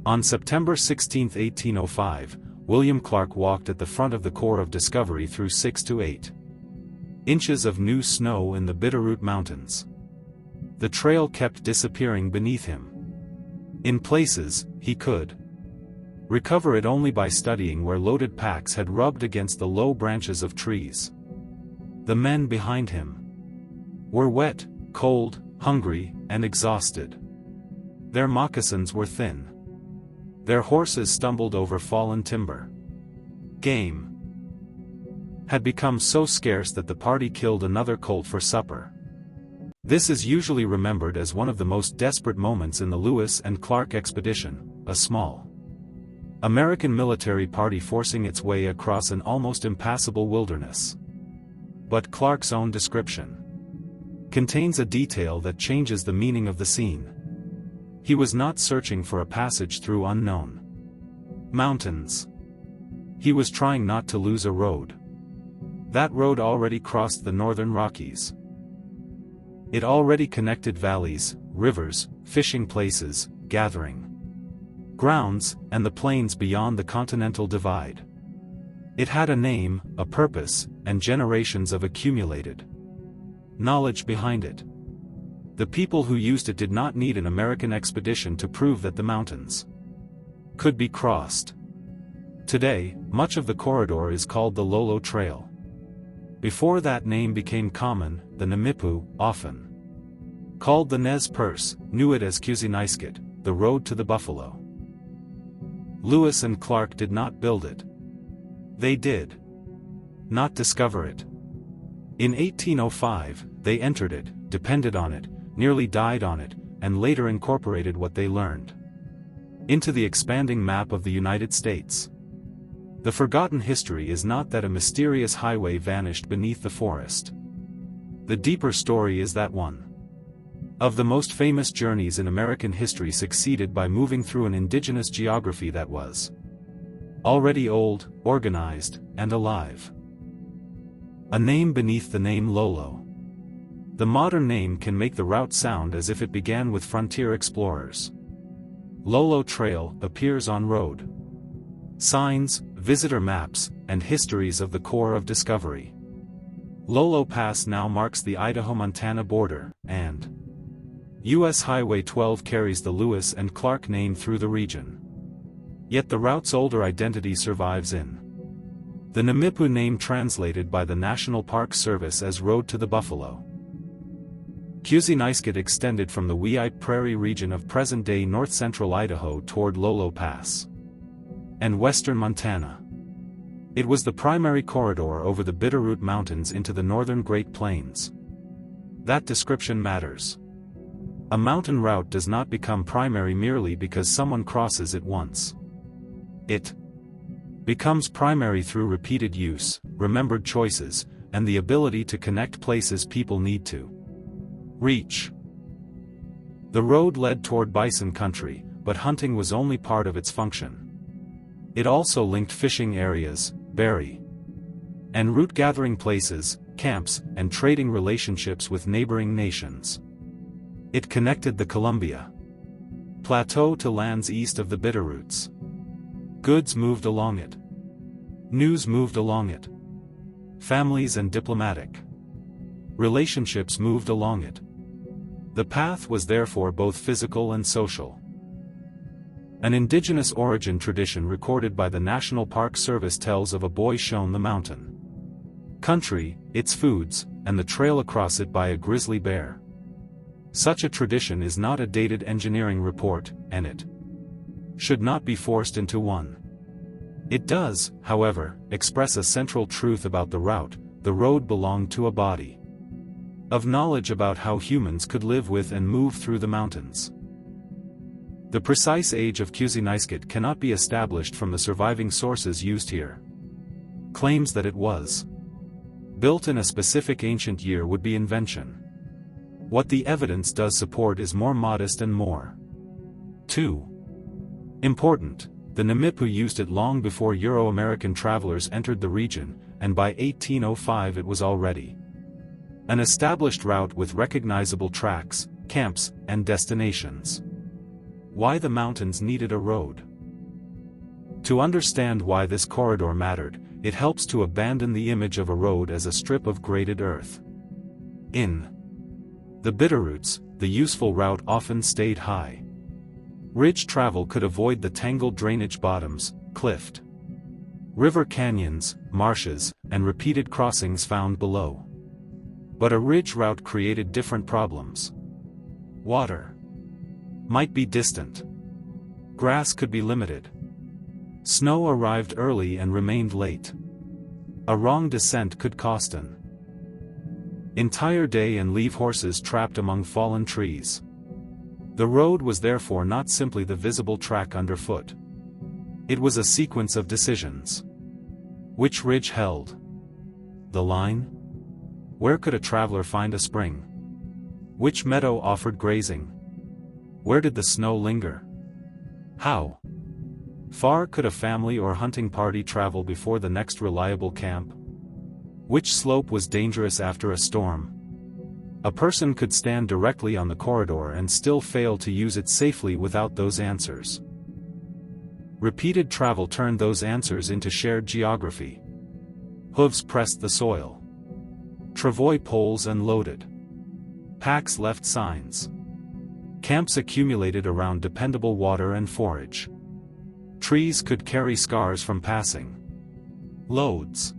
On September 16, 1805, William Clark walked at the front of the Corps of Discovery through 6 to 8 inches of new snow in the Bitterroot Mountains. The trail kept disappearing beneath him. In places, he could recover it only by studying where loaded packs had rubbed against the low branches of trees. The men behind him were wet, cold, hungry, and exhausted. Their moccasins were thin. Their horses stumbled over fallen timber. Game had become so scarce that the party killed another colt for supper. This is usually remembered as one of the most desperate moments in the Lewis and Clark expedition, a small American military party forcing its way across an almost impassable wilderness. But Clark's own description contains a detail that changes the meaning of the scene. He was not searching for a passage through unknown mountains. He was trying not to lose a road. That road already crossed the northern Rockies. It already connected valleys, rivers, fishing places, gathering grounds, and the plains beyond the Continental Divide. It had a name, a purpose, and generations of accumulated knowledge behind it. The people who used it did not need an American expedition to prove that the mountains could be crossed. Today, much of the corridor is called the Lolo Trail. Before that name became common, the Namipu, often called the Nez Perce, knew it as Kuziniskit, the road to the buffalo. Lewis and Clark did not build it. They did not discover it. In 1805, they entered it, depended on it, nearly died on it, and later incorporated what they learned into the expanding map of the United States. The forgotten history is not that a mysterious highway vanished beneath the forest. The deeper story is that one of the most famous journeys in American history succeeded by moving through an indigenous geography that was already old, organized, and alive. A name beneath the name Lolo. The modern name can make the route sound as if it began with frontier explorers. Lolo Trail appears on road signs, visitor maps, and histories of the Corps of Discovery. Lolo Pass now marks the Idaho-Montana border, and U.S. Highway 12 carries the Lewis and Clark name through the region. Yet the route's older identity survives in the Namipu name, translated by the National Park Service as Road to the Buffalo. Kuziniskit extended from the Weippe Prairie region of present-day north-central Idaho toward Lolo Pass and western Montana. It was the primary corridor over the Bitterroot Mountains into the northern Great Plains. That description matters. A mountain route does not become primary merely because someone crosses it once. It becomes primary through repeated use, remembered choices, and the ability to connect places people need to reach. The road led toward bison country, but hunting was only part of its function. It also linked fishing areas, berry and root gathering places, camps, and trading relationships with neighboring nations. It connected the Columbia Plateau to lands east of the Bitterroots. Goods moved along it. News moved along it. Families and diplomatic relationships moved along it. The path was therefore both physical and social. An indigenous origin tradition recorded by the National Park Service tells of a boy shown the mountain country, its foods, and the trail across it by a grizzly bear. Such a tradition is not a dated engineering report, and it should not be forced into one. It does, however, express a central truth about the route. The road belonged to a body of knowledge about how humans could live with and move through the mountains. The precise age of Kuziniskit cannot be established from the surviving sources used here. Claims that it was built in a specific ancient year would be invention. What the evidence does support is more modest and more 2. Important. The Namipu used it long before Euro-American travelers entered the region, and by 1805 it was already an established route with recognizable tracks, camps, and destinations. Why the mountains needed a road. To understand why this corridor mattered, it helps to abandon the image of a road as a strip of graded earth. In the Bitterroots, the useful route often stayed high. Ridge travel could avoid the tangled drainage bottoms, cliffed river canyons, marshes, and repeated crossings found below. But a ridge route created different problems. Water might be distant. Grass could be limited. Snow arrived early and remained late. A wrong descent could cost an entire day and leave horses trapped among fallen trees. The road was therefore not simply the visible track underfoot. It was a sequence of decisions. Which ridge held the line? Where could a traveler find a spring? Which meadow offered grazing? Where did the snow linger? How far could a family or hunting party travel before the next reliable camp? Which slope was dangerous after a storm? A person could stand directly on the corridor and still fail to use it safely without those answers. Repeated travel turned those answers into shared geography. Hooves pressed the soil. Travois poles unloaded. Packs left signs. Camps accumulated around dependable water and forage. Trees could carry scars from passing loads.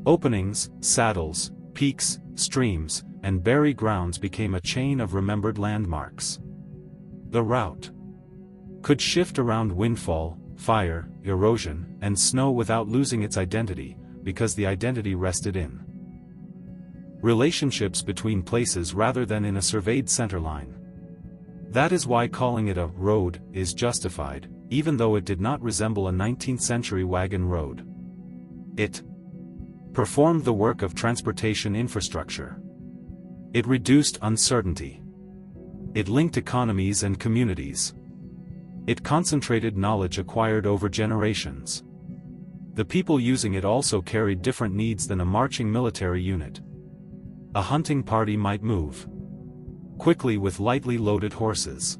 Openings, saddles, peaks, streams, and berry grounds became a chain of remembered landmarks. The route could shift around windfall, fire, erosion, and snow without losing its identity, because the identity rested in relationships between places rather than in a surveyed centerline. That is why calling it a road is justified, even though it did not resemble a 19th-century wagon road. It performed the work of transportation infrastructure. It reduced uncertainty. It linked economies and communities. It concentrated knowledge acquired over generations. The people using it also carried different needs than a marching military unit. A hunting party might move quickly with lightly loaded horses.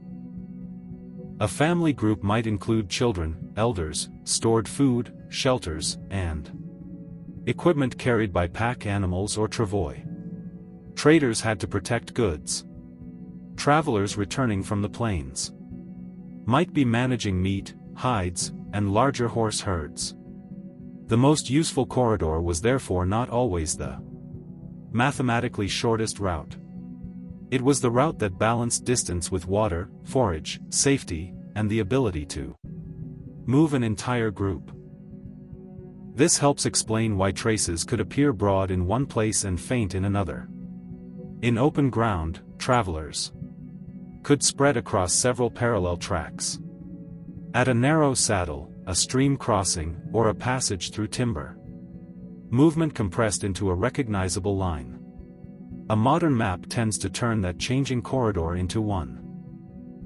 A family group might include children, elders, stored food, shelters, and equipment carried by pack animals or travois. Traders had to protect goods. Travelers returning from the plains might be managing meat, hides, and larger horse herds. The most useful corridor was therefore not always the mathematically shortest route. It was the route that balanced distance with water, forage, safety, and the ability to move an entire group. This helps explain why traces could appear broad in one place and faint in another. In open ground, travelers could spread across several parallel tracks. At a narrow saddle, a stream crossing, or a passage through timber, movement compressed into a recognizable line. A modern map tends to turn that changing corridor into one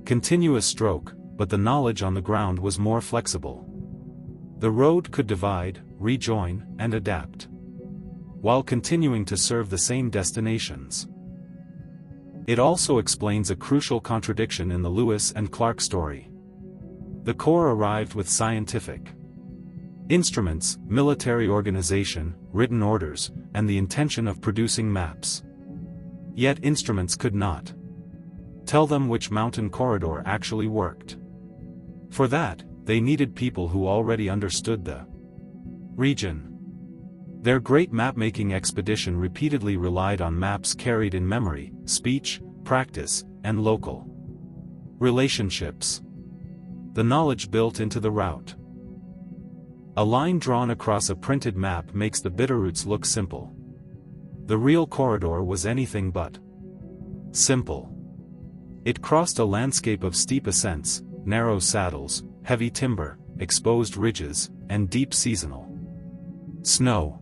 continuous stroke, but the knowledge on the ground was more flexible. The road could divide, rejoin, and adapt, while continuing to serve the same destinations. It also explains a crucial contradiction in the Lewis and Clark story. The Corps arrived with scientific instruments, military organization, written orders, and the intention of producing maps. Yet instruments could not tell them which mountain corridor actually worked. For that, they needed people who already understood the region. Their great map-making expedition repeatedly relied on maps carried in memory, speech, practice, and local relationships. The knowledge built into the route. A line drawn across a printed map makes the Bitterroots look simple. The real corridor was anything but simple. It crossed a landscape of steep ascents, narrow saddles, heavy timber, exposed ridges, and deep seasonal snow.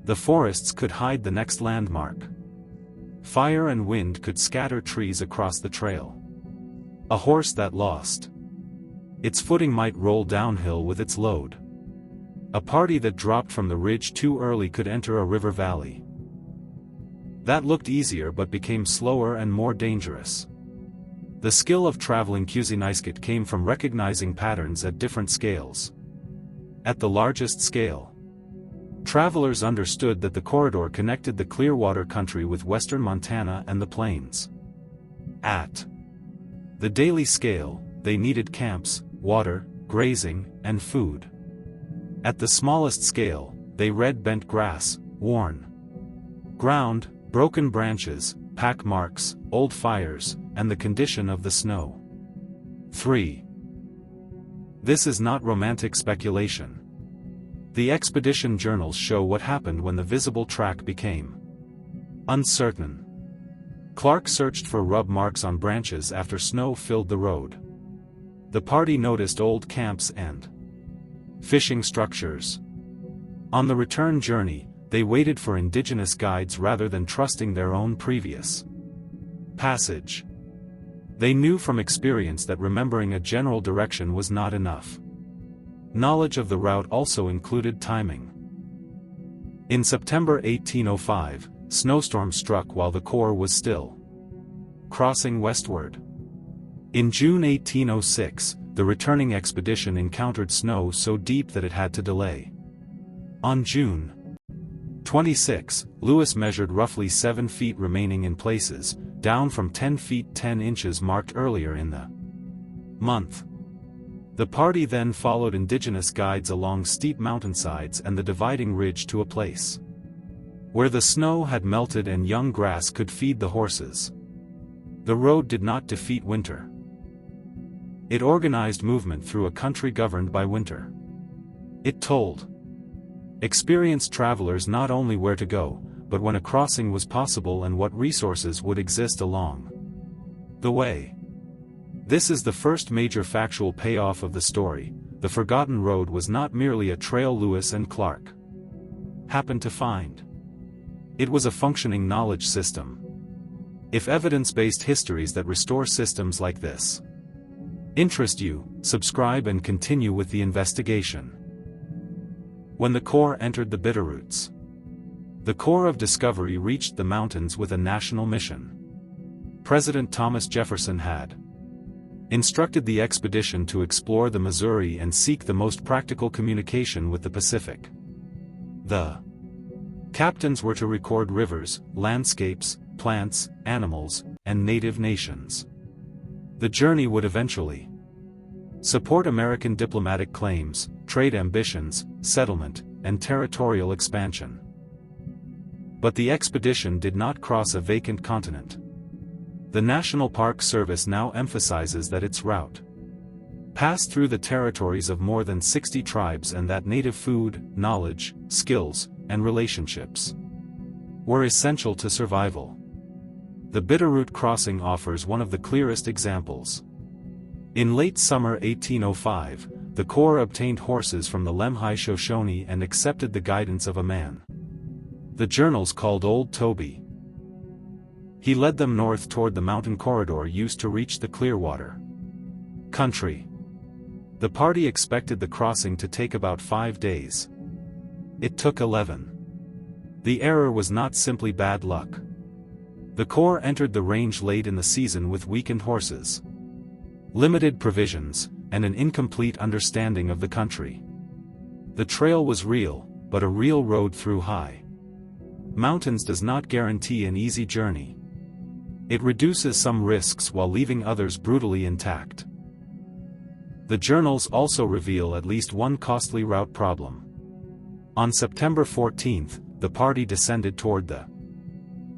The forests could hide the next landmark. Fire and wind could scatter trees across the trail. A horse that lost its footing might roll downhill with its load. A party that dropped from the ridge too early could enter a river valley that looked easier but became slower and more dangerous. The skill of traveling Kuziniskit came from recognizing patterns at different scales. At the largest scale, travelers understood that the corridor connected the Clearwater country with western Montana and the plains. At the daily scale, they needed camps, water, grazing, and food. At the smallest scale, they read bent grass, worn ground, broken branches, pack marks, old fires, and the condition of the snow. 3. This is not romantic speculation. The expedition journals show what happened when the visible track became uncertain. Clark searched for rub marks on branches after snow filled the road. The party noticed old camps and fishing structures. On the return journey, they waited for indigenous guides rather than trusting their own previous passage. They knew from experience that remembering a general direction was not enough. Knowledge of the route also included timing. In September 1805, snowstorm struck while the Corps was still crossing westward. In June 1806, the returning expedition encountered snow so deep that it had to delay. On June 26, Lewis measured roughly 7 feet remaining in places, down from 10 feet 10 inches marked earlier in the month. The party then followed indigenous guides along steep mountainsides and the dividing ridge to a place where the snow had melted and young grass could feed the horses. The road did not defeat winter. It organized movement through a country governed by winter. It told experienced travelers not only where to go, but when a crossing was possible and what resources would exist along the way. This is the first major factual payoff of the story. The forgotten road was not merely a trail Lewis and Clark happened to find. It was a functioning knowledge system. If evidence-based histories that restore systems like this interest you, subscribe and continue with the investigation. When the Corps entered the Bitterroots, the Corps of Discovery reached the mountains with a national mission. President Thomas Jefferson had instructed the expedition to explore the Missouri and seek the most practical communication with the Pacific. The captains were to record rivers, landscapes, plants, animals, and native nations. The journey would eventually support American diplomatic claims, trade ambitions, settlement, and territorial expansion. But the expedition did not cross a vacant continent. The National Park Service now emphasizes that its route passed through the territories of more than 60 tribes and that native food, knowledge, skills, and relationships were essential to survival. The Bitterroot crossing offers one of the clearest examples. In late summer 1805, the Corps obtained horses from the Lemhi Shoshone and accepted the guidance of a man the journals called Old Toby. He led them north toward the mountain corridor used to reach the Clearwater country. The party expected the crossing to take about 5 days. It took 11. The error was not simply bad luck. The Corps entered the range late in the season with weakened horses, limited provisions, and an incomplete understanding of the country. The trail was real, but a real road through high mountains does not guarantee an easy journey. It reduces some risks while leaving others brutally intact. The journals also reveal at least one costly route problem. On September 14, the party descended toward the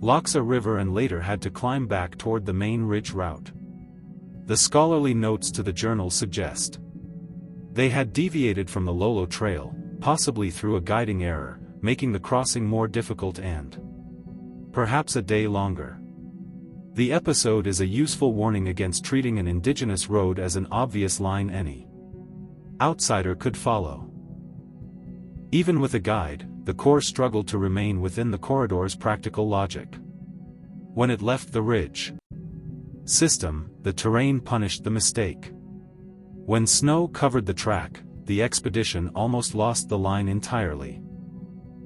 Loxa River and later had to climb back toward the main ridge route. The scholarly notes to the journal suggest they had deviated from the Lolo Trail, possibly through a guiding error, making the crossing more difficult and perhaps a day longer. The episode is a useful warning against treating an indigenous road as an obvious line any outsider could follow. Even with a guide, the Corps struggled to remain within the corridor's practical logic. When it left the ridge system, the terrain punished the mistake. When snow covered the track, the expedition almost lost the line entirely.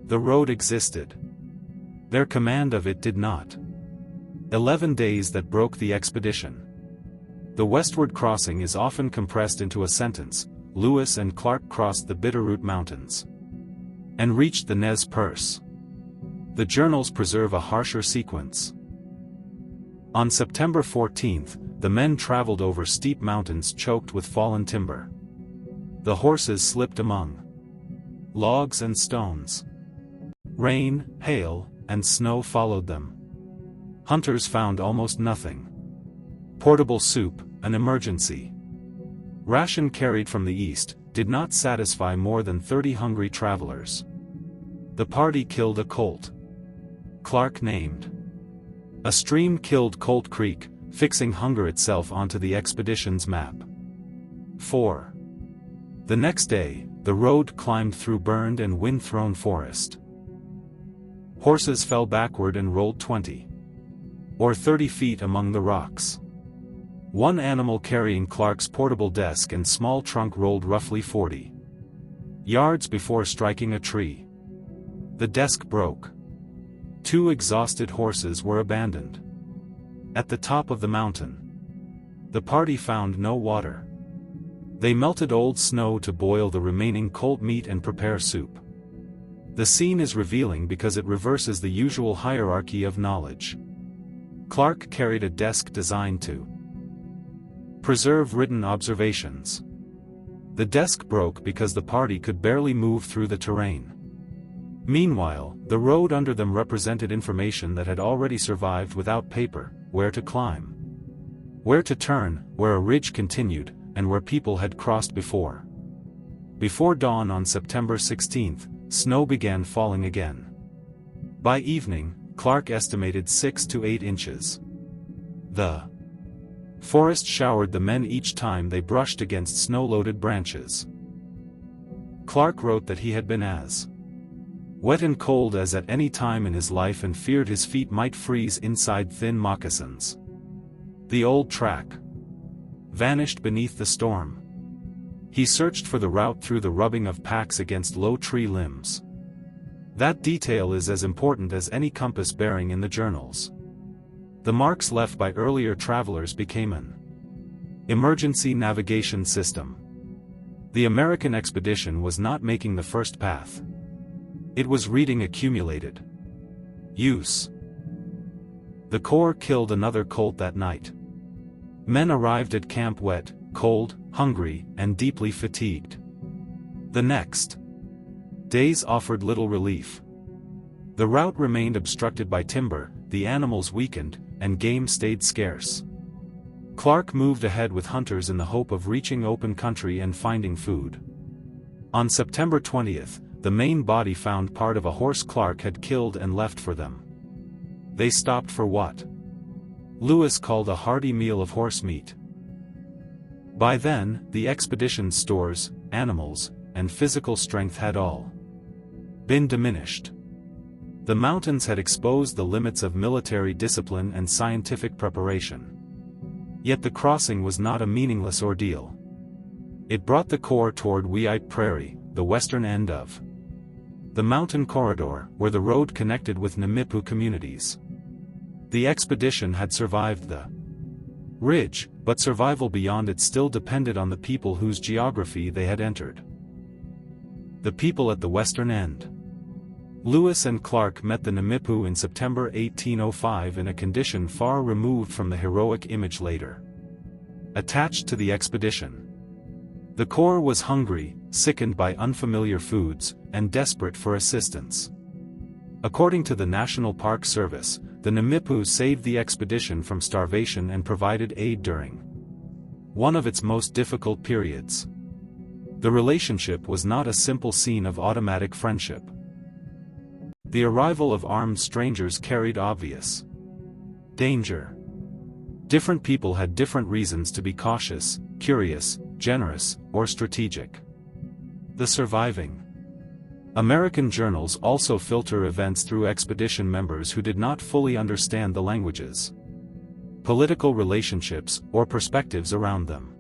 The road existed. Their command of it did not. 11 days that broke the expedition. The westward crossing is often compressed into a sentence: Lewis and Clark crossed the Bitterroot Mountains and reached the Nez Perce. The journals preserve a harsher sequence. On September 14, the men traveled over steep mountains choked with fallen timber. The horses slipped among logs and stones. Rain, hail, and snow followed them. Hunters found almost nothing. Portable soup, an emergency ration carried from the east, did not satisfy more than 30 hungry travelers. The party killed a colt. Clark named a stream killed Colt Creek, fixing hunger itself onto the expedition's map. 4. The next day, the road climbed through burned and wind-thrown forest. Horses fell backward and rolled 20 or 30 feet among the rocks. One animal carrying Clark's portable desk and small trunk rolled roughly 40 yards before striking a tree. The desk broke. 2 exhausted horses were abandoned. At the top of the mountain, the party found no water. They melted old snow to boil the remaining cold meat and prepare soup. The scene is revealing because it reverses the usual hierarchy of knowledge. Clark carried a desk designed to preserve written observations. The desk broke because the party could barely move through the terrain. Meanwhile, the road under them represented information that had already survived without paper: where to climb, where to turn, where a ridge continued, and where people had crossed before. Before dawn on September 16, snow began falling again. By evening, Clark estimated 6 to 8 inches. The forest showered the men each time they brushed against snow-loaded branches. Clark wrote that he had been as wet and cold as at any time in his life and feared his feet might freeze inside thin moccasins. The old track vanished beneath the storm. He searched for the route through the rubbing of packs against low tree limbs. That detail is as important as any compass bearing in the journals. The marks left by earlier travelers became an emergency navigation system. The American expedition was not making the first path. It was reading accumulated use. The Corps killed another colt that night. Men arrived at camp wet, cold, hungry, and deeply fatigued. The next days offered little relief. The route remained obstructed by timber, the animals weakened, and game stayed scarce. Clark moved ahead with hunters in the hope of reaching open country and finding food. On September 20th, the main body found part of a horse Clark had killed and left for them. They stopped for what Lewis called a hearty meal of horse meat. By then, the expedition's stores, animals, and physical strength had all been diminished. The mountains had exposed the limits of military discipline and scientific preparation. Yet the crossing was not a meaningless ordeal. It brought the Corps toward Weiite Prairie, the western end of the mountain corridor, where the road connected with Namipu communities. The expedition had survived the ridge, but survival beyond it still depended on the people whose geography they had entered. The people at the western end. Lewis and Clark met the Namipu in September 1805 in a condition far removed from the heroic image later attached to the expedition. The Corps was hungry, sickened by unfamiliar foods, and desperate for assistance. According to the National Park Service, the Namipu saved the expedition from starvation and provided aid during one of its most difficult periods. The relationship was not a simple scene of automatic friendship. The arrival of armed strangers carried obvious danger. Different people had different reasons to be cautious, curious, generous, or strategic. The surviving American journals also filter events through expedition members who did not fully understand the languages, political relationships, or perspectives around them.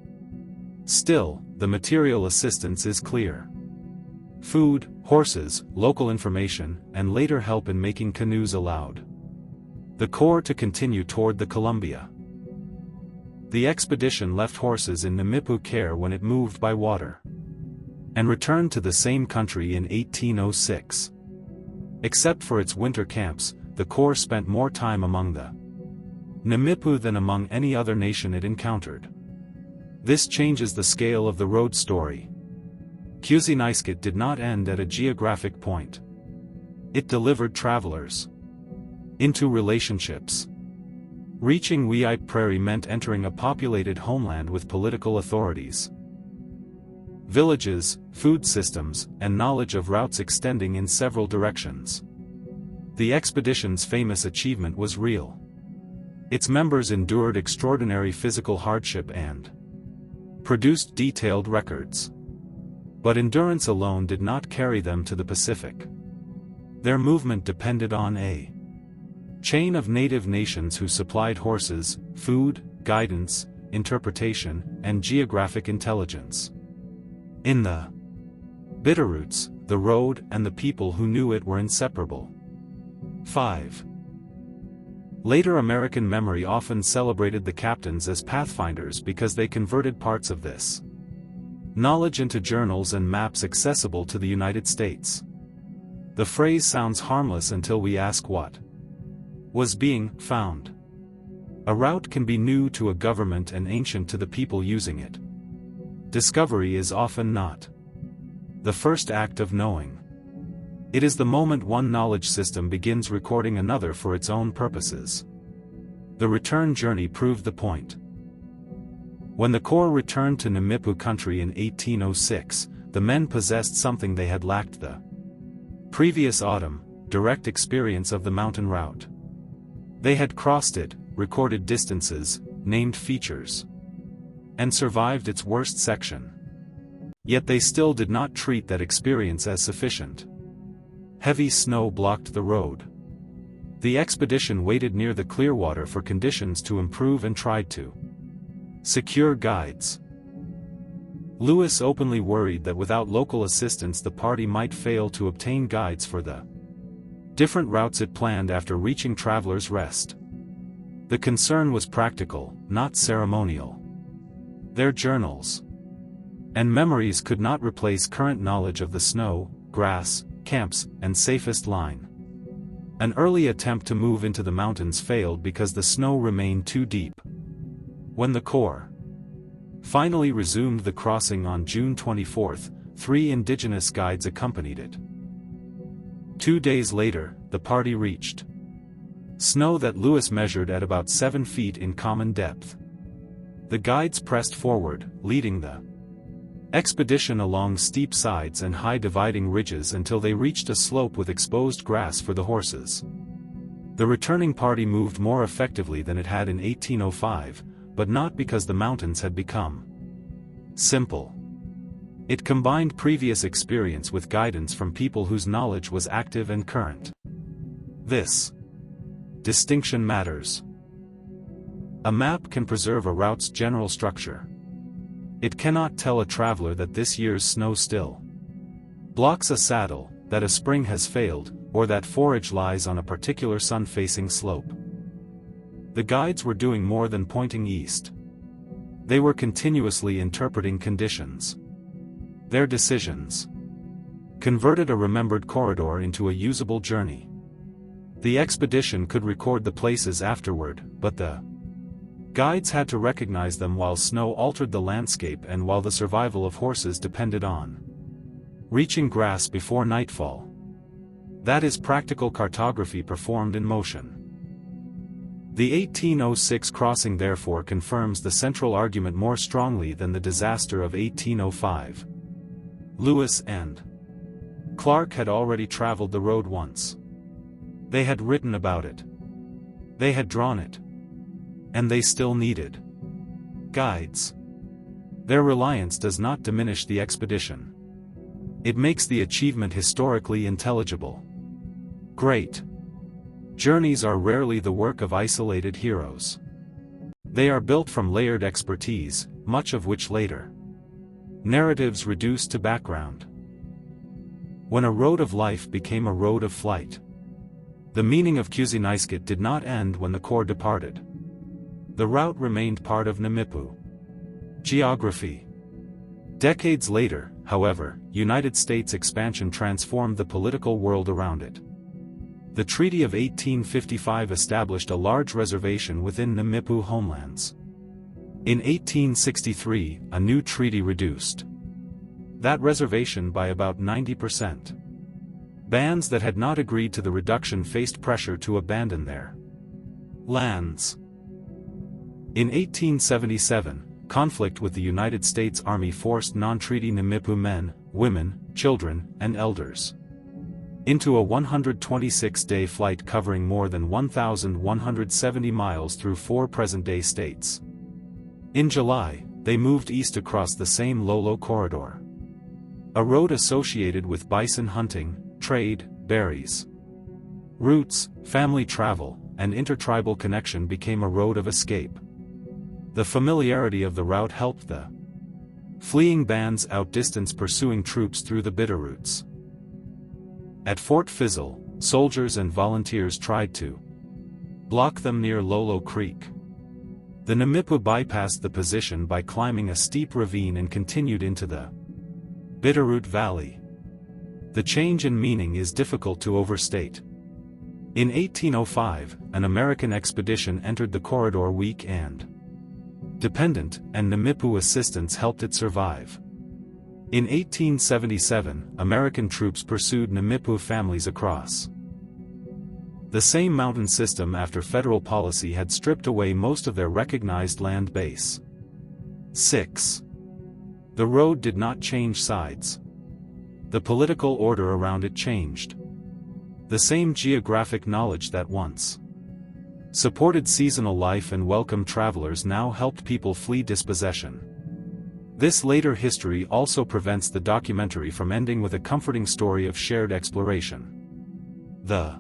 Still, the material assistance is clear. Food, horses, local information, and later help in making canoes allowed the Corps to continue toward the Columbia. The expedition left horses in Namipu care when it moved by water, and returned to the same country in 1806. Except for its winter camps, the Corps spent more time among the Namipu than among any other nation it encountered. This changes the scale of the road story. Kuziniskit did not end at a geographic point. It delivered travelers into relationships. Reaching Weippe Prairie meant entering a populated homeland with political authorities, villages, food systems, and knowledge of routes extending in several directions. The expedition's famous achievement was real. Its members endured extraordinary physical hardship and produced detailed records. But endurance alone did not carry them to the Pacific. Their movement depended on a chain of native nations who supplied horses, food, guidance, interpretation, and geographic intelligence. In the Bitterroots, the road and the people who knew it were inseparable. 5. Later American memory often celebrated the captains as pathfinders because they converted parts of this knowledge into journals and maps accessible to the United States. The phrase sounds harmless until we ask what was being found. A route can be new to a government and ancient to the people using it. Discovery is often not the first act of knowing. It is the moment one knowledge system begins recording another for its own purposes. The return journey proved the point. When the Corps returned to Namipu country in 1806, the men possessed something they had lacked the previous autumn: direct experience of the mountain route. They had crossed it, recorded distances, named features, and survived its worst section. Yet they still did not treat that experience as sufficient. Heavy snow blocked the road. The expedition waited near the Clearwater for conditions to improve and tried to secure guides. Lewis openly worried that without local assistance the party might fail to obtain guides for the different routes it planned after reaching Travelers Rest. The concern was practical, not ceremonial. Their journals and memories could not replace current knowledge of the snow, grass, camps, and safest line. An early attempt to move into the mountains failed because the snow remained too deep. When the Corps finally resumed the crossing on June 24, 3 Indigenous guides accompanied it. 2 days later, the party reached snow that Lewis measured at about 7 feet in common depth. The guides pressed forward, leading the expedition along steep sides and high dividing ridges until they reached a slope with exposed grass for the horses. The returning party moved more effectively than it had in 1805, but not because the mountains had become simple. It combined previous experience with guidance from people whose knowledge was active and current. This distinction matters. A map can preserve a route's general structure. It cannot tell a traveler that this year's snow still blocks a saddle, that a spring has failed, or that forage lies on a particular sun-facing slope. The guides were doing more than pointing east. They were continuously interpreting conditions. Their decisions converted a remembered corridor into a usable journey. The expedition could record the places afterward, but the guides had to recognize them while snow altered the landscape and while the survival of horses depended on reaching grass before nightfall. That is practical cartography performed in motion. The 1806 crossing therefore confirms the central argument more strongly than the disaster of 1805. Lewis and Clark had already traveled the road once. They had written about it. They had drawn it. And they still needed guides. Their reliance does not diminish the expedition. It makes the achievement historically intelligible. Great journeys are rarely the work of isolated heroes. They are built from layered expertise, much of which later narratives reduce to background. When a road of life became a road of flight, the meaning of Kuziniskit did not end when the Corps departed. The route remained part of Namipu. Geography. Decades later, however, United States expansion transformed the political world around it. The Treaty of 1855 established a large reservation within Namipu homelands. In 1863, a new treaty reduced that reservation by about 90%. Bands that had not agreed to the reduction faced pressure to abandon their lands. In 1877, conflict with the United States Army forced non-treaty Namipu men, women, children, and elders into a 126-day flight covering more than 1,170 miles through 4 present-day states. In July, they moved east across the same Lolo corridor, a road associated with bison hunting, trade, berries, roots, family travel, and intertribal connection became a road of escape. The familiarity of the route helped the fleeing bands outdistance pursuing troops through the Bitterroots. At Fort Fizzle, soldiers and volunteers tried to block them near Lolo Creek. The Namipu bypassed the position by climbing a steep ravine and continued into the Bitterroot Valley. The change in meaning is difficult to overstate. In 1805, an American expedition entered the corridor weak and dependent, and Namipu assistance helped it survive. In 1877, American troops pursued Namipu families across the same mountain system after federal policy had stripped away most of their recognized land base. 6. The road did not change sides. The political order around it changed. The same geographic knowledge that once supported seasonal life and welcomed travelers now helped people flee dispossession. This later history also prevents the documentary from ending with a comforting story of shared exploration. The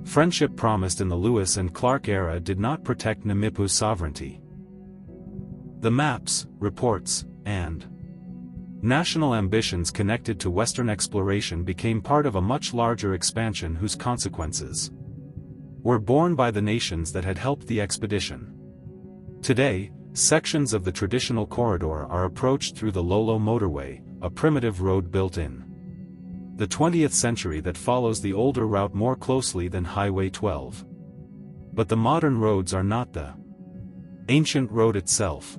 friendship promised in the Lewis and Clark era did not protect Namipu's sovereignty. The maps, reports, and national ambitions connected to Western exploration became part of a much larger expansion whose consequences were borne by the nations that had helped the expedition. Today, sections of the traditional corridor are approached through the Lolo motorway, a primitive road built in the 20th century that follows the older route more closely than Highway 12. But the modern roads are not the ancient road itself.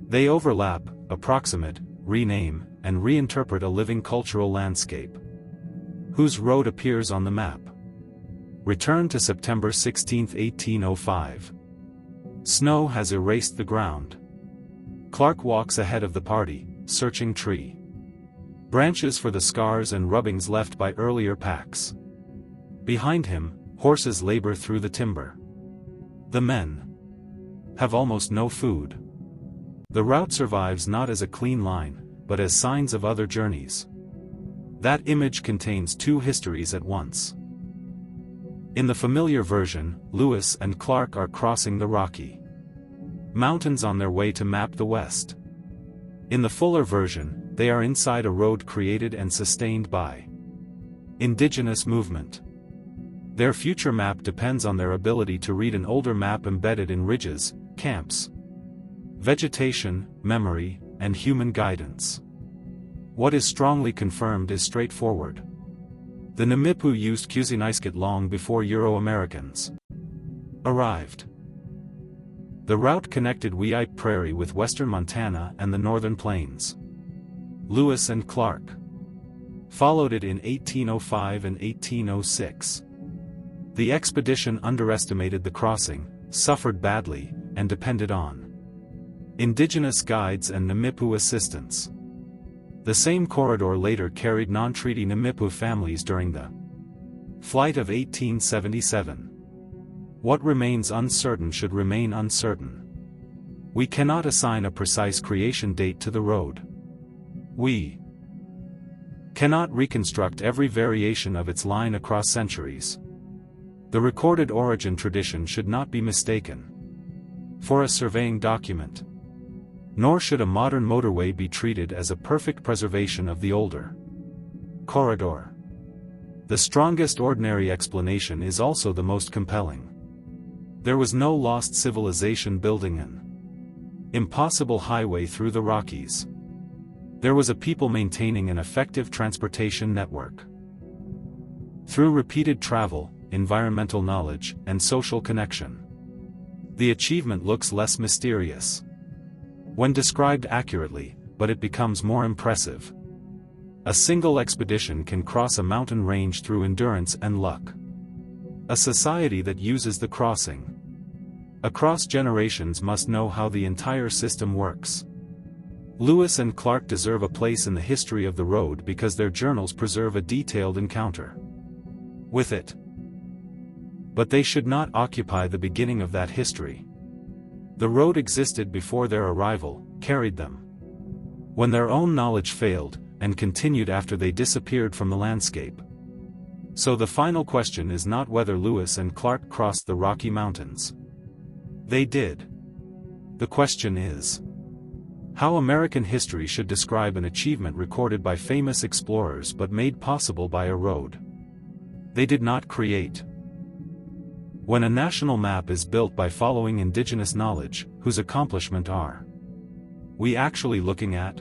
They overlap, approximate, rename, and reinterpret a living cultural landscape, whose road appears on the map. Return to September 16, 1805. Snow has erased the ground. Clark walks ahead of the party, searching tree branches for the scars and rubbings left by earlier packs. Behind him, horses labor through the timber. The men have almost no food. The route survives not as a clean line, but as signs of other journeys. That image contains two histories at once. In the familiar version, Lewis and Clark are crossing the Rocky Mountains on their way to map the West. In the fuller version, they are inside a road created and sustained by Indigenous movement. Their future map depends on their ability to read an older map embedded in ridges, camps, vegetation, memory, and human guidance. What is strongly confirmed is straightforward. The Namipu used Kuziniskit long before Euro-Americans arrived. The route connected Weippe Prairie with western Montana and the northern plains. Lewis and Clark followed it in 1805 and 1806. The expedition underestimated the crossing, suffered badly, and depended on Indigenous guides and Namipu assistance. The same corridor later carried non-treaty Namipu families during the flight of 1877. What remains uncertain should remain uncertain. We cannot assign a precise creation date to the road. We cannot reconstruct every variation of its line across centuries. The recorded origin tradition should not be mistaken for a surveying document. Nor should a modern motorway be treated as a perfect preservation of the older corridor. The strongest ordinary explanation is also the most compelling. There was no lost civilization building an impossible highway through the Rockies. There was a people maintaining an effective transportation network. Through repeated travel, environmental knowledge, and social connection, the achievement looks less mysterious when described accurately, but it becomes more impressive. A single expedition can cross a mountain range through endurance and luck. A society that uses the crossing across generations must know how the entire system works. Lewis and Clark deserve a place in the history of the road because their journals preserve a detailed encounter with it. But they should not occupy the beginning of that history. The road existed before their arrival, carried them when their own knowledge failed, and continued after they disappeared from the landscape. So the final question is not whether Lewis and Clark crossed the Rocky Mountains. They did. The question is how American history should describe an achievement recorded by famous explorers but made possible by a road they did not create. When a national map is built by following indigenous knowledge, whose accomplishment are we actually looking at?